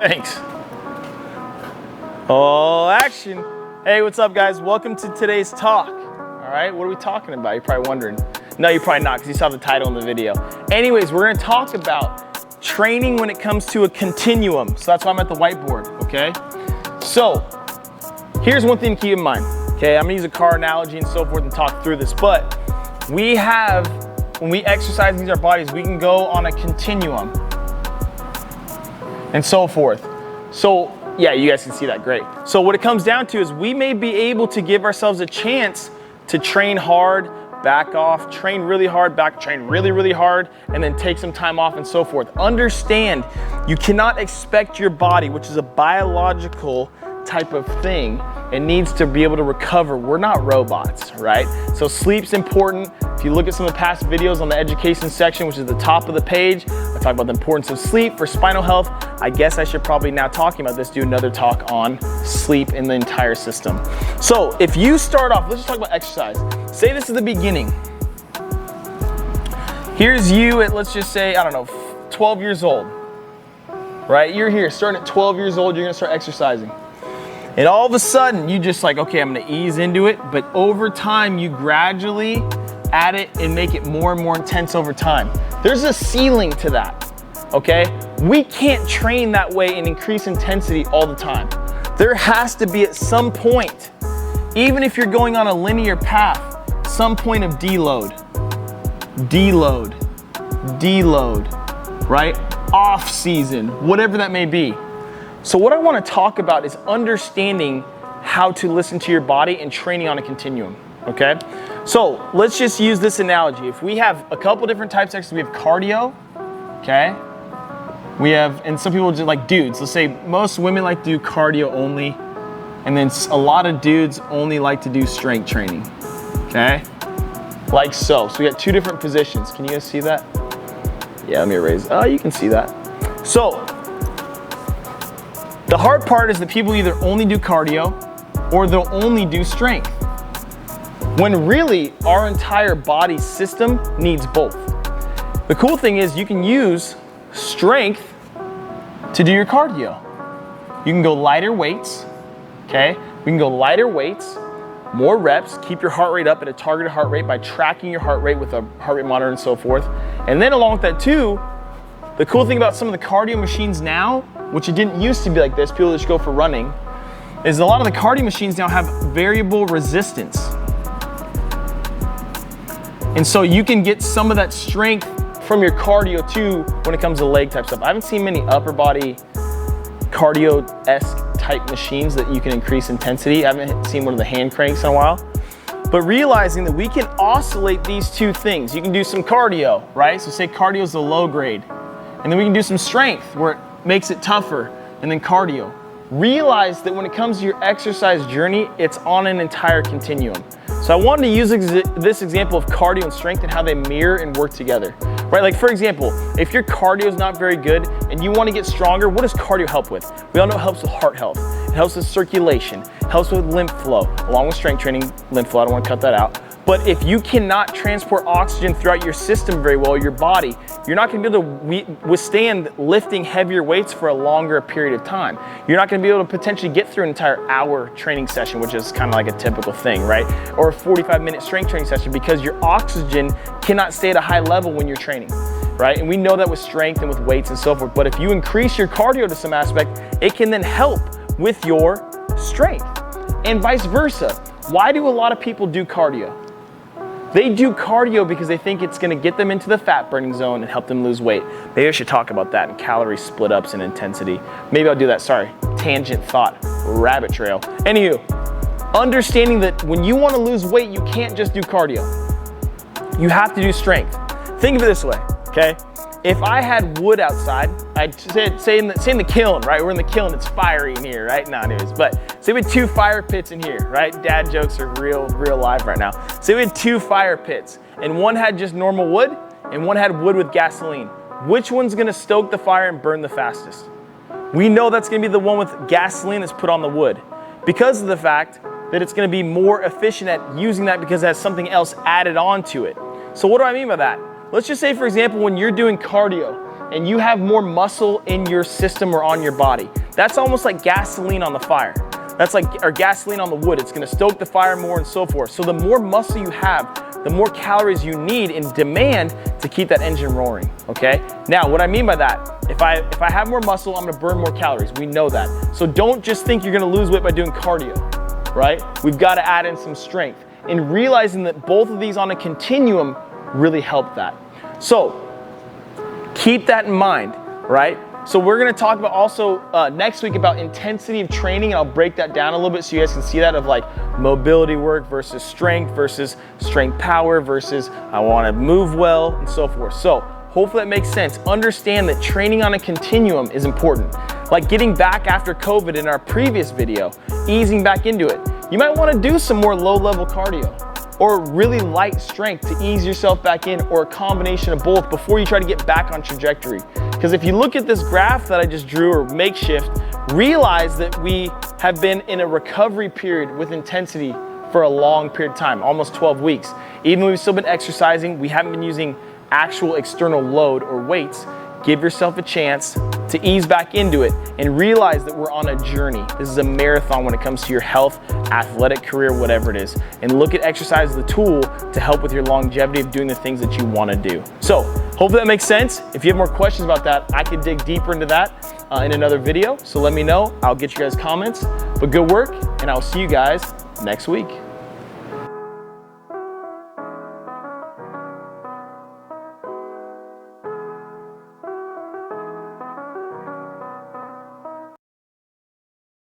Thanks. Oh, action. Hey, what's up, guys? Welcome to today's talk. All right, what are we talking about? You're probably wondering. No, you're probably not, because you saw the title in the video. Anyways, we're gonna talk about training when it comes to a continuum. So that's why I'm at the whiteboard, okay? So, here's one thing to keep in mind, okay? I'm gonna use a car analogy and so forth and talk through this, but when we exercise and use our bodies, we can go on a continuum and so forth. So, yeah, you guys can see that, great. So what it comes down to is we may be able to give ourselves a chance to train hard, back off, train really hard, back, train really, really hard, and then take some time off and so forth. Understand, you cannot expect your body, which is a biological type of thing, it needs to be able to recover. We're not robots, right? So sleep's important. If you look at some of the past videos on the education section, which is the top of the page, I talk about the importance of sleep for spinal health. I guess I should probably, now talking about this, do another talk on sleep in the entire system. So if you start off, let's just talk about exercise. Say this is the beginning. Here's you at, let's just say, I don't know, 12 years old, right? You're here, starting at 12 years old, you're gonna start exercising. And all of a sudden, you just like, okay, I'm gonna ease into it, but over time, you gradually add it and make it more and more intense over time. There's a ceiling to that, okay? We can't train that way and increase intensity all the time. There has to be at some point, even if you're going on a linear path, some point of deload, right? Off season, whatever that may be. So what I want to talk about is understanding how to listen to your body and training on a continuum, okay? So let's just use this analogy. If we have a couple different types of exercise, we have cardio, okay? We have, and some people just like dudes, let's say most women like to do cardio only, and then a lot of dudes only like to do strength training, okay? Like so. So we got two different positions. Can you guys see that? Yeah, let me erase. Oh, you can see that. So, the hard part is that people either only do cardio or they'll only do strength. When really our entire body system needs both. The cool thing is you can use strength to do your cardio. You can go lighter weights, okay? We can go lighter weights, more reps, keep your heart rate up at a targeted heart rate by tracking your heart rate with a heart rate monitor and so forth. And then along with that too, the cool thing about some of the cardio machines now, which it didn't used to be like this, people just go for running, is a lot of the cardio machines now have variable resistance. And so you can get some of that strength from your cardio too when it comes to leg type stuff. I haven't seen many upper body cardio-esque type machines that you can increase intensity. I haven't seen one of the hand cranks in a while. But realizing that we can oscillate these two things. You can do some cardio, right? So say cardio is the low grade. And then we can do some strength where it makes it tougher, and then cardio. Realize that when it comes to your exercise journey, it's on an entire continuum. So I wanted to use this example of cardio and strength and how they mirror and work together, right? Like for example, if your cardio is not very good and you want to get stronger, what does cardio help with? We all know it helps with heart health. It helps with circulation, helps with lymph flow, along with strength training, lymph flow, I don't want to cut that out. But if you cannot transport oxygen throughout your system very well, your body, you're not going to be able to withstand lifting heavier weights for a longer period of time. You're not going to be able to potentially get through an entire hour training session, which is kind of like a typical thing, right? Or a 45-minute strength training session because your oxygen cannot stay at a high level when you're training, right? And we know that with strength and with weights and so forth. But if you increase your cardio to some aspect, it can then help with your strength and vice versa. Why do a lot of people do cardio? They do cardio because they think it's going to get them into the fat burning zone and help them lose weight. Maybe I should talk about that and calorie split ups and intensity. Maybe I'll do that, sorry. Tangent thought, rabbit trail. Anywho, understanding that when you want to lose weight, you can't just do cardio. You have to do strength. Think of it this way, okay? If I had wood outside, I'd say in the kiln, right? We're in the kiln, it's fiery in here, right? No, anyways, but say we had two fire pits in here, right? Dad jokes are real live right now. Say we had two fire pits, and one had just normal wood, and one had wood with gasoline. Which one's gonna stoke the fire and burn the fastest? We know that's gonna be the one with gasoline that's put on the wood, because of the fact that it's gonna be more efficient at using that because it has something else added on to it. So what do I mean by that? Let's just say, for example, when you're doing cardio, and you have more muscle in your system or on your body, that's almost like gasoline on the fire. That's like, or gasoline on the wood. It's gonna stoke the fire more and so forth. So the more muscle you have, the more calories you need in demand to keep that engine roaring, okay? Now, what I mean by that, if I have more muscle, I'm gonna burn more calories. We know that. So don't just think you're gonna lose weight by doing cardio, right? We've gotta add in some strength. And realizing that both of these on a continuum really help that. So keep that in mind, right? So we're gonna talk about also next week about intensity of training, and I'll break that down a little bit so you guys can see that of like mobility work versus strength power versus I wanna move well and so forth. So hopefully that makes sense. Understand that training on a continuum is important. Like getting back after COVID in our previous video, easing back into it. You might wanna do some more low-level cardio or really light strength to ease yourself back in, or a combination of both before you try to get back on trajectory. Because if you look at this graph that I just drew, or makeshift, realize that we have been in a recovery period with intensity for a long period of time, almost 12 weeks. Even though we've still been exercising, we haven't been using actual external load or weights. Give yourself a chance to ease back into it and realize that we're on a journey. This is a marathon when it comes to your health, athletic career, whatever it is. And look at exercise as the tool to help with your longevity of doing the things that you want to do. So hopefully that makes sense. If you have more questions about that, I could dig deeper into that in another video. So let me know. I'll get you guys comments. But good work, and I'll see you guys next week.